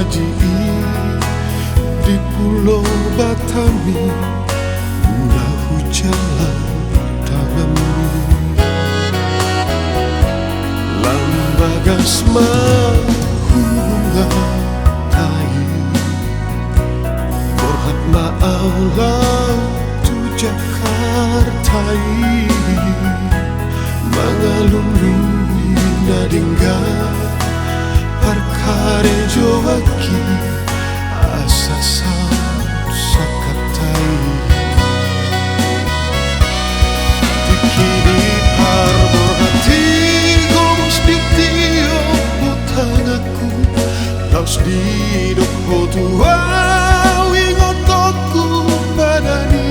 haji di Pulau Batami, lahu jalan tanganmu. Lambagas mahunga tai, borhat ma'aulau tu Jakartai, mangalului nadingga parkare joaki asasau sakatai. Dikini parbor hati gomus ditio butangaku, laus didok hotua wingotoku badani,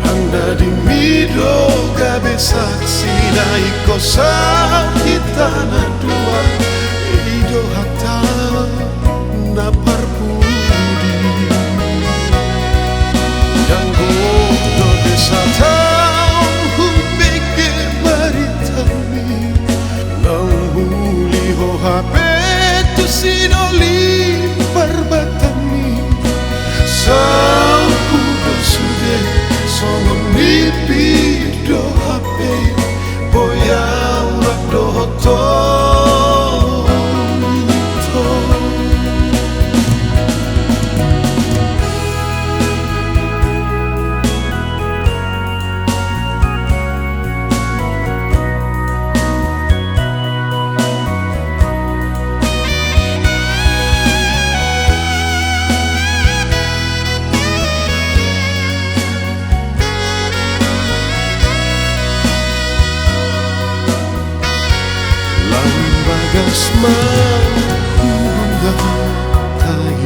handa dimido gabe saksi naiko sa kita nadua ido hata na parpudi yang do desa tau humbeke maritami nanguli ho hape tu sinoli perbatami sampu bersude songon mimpi do hape boyang do hoto. Lambagas mahunga tai,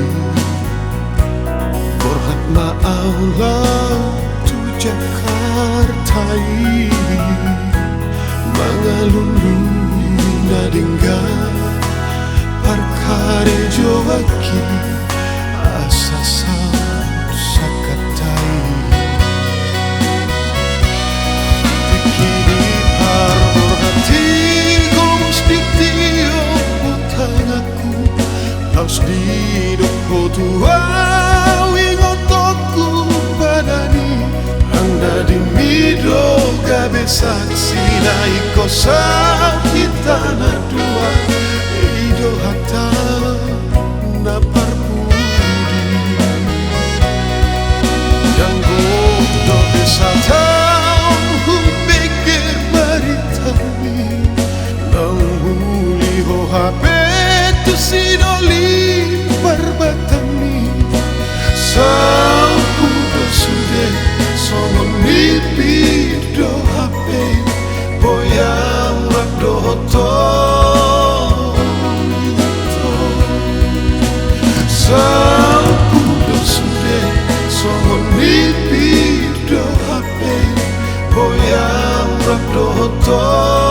borhat ma'aulau tu Jakartai, mangalului nadingga parkare joaki asasau sakatai. Dikini parbor hati ditio butangaku, laus didok hotua wingotoku badani, handa dimido gabe saksi naiko sa kita nadua ido hata na parpudi yang do desa tau humbeke maritami nanguli ho hape tu sinoli perbatami sampu bersude songon mimpi do hape boyang do hoto. Sampu bersude songon mimpi do hape boyang do hoto.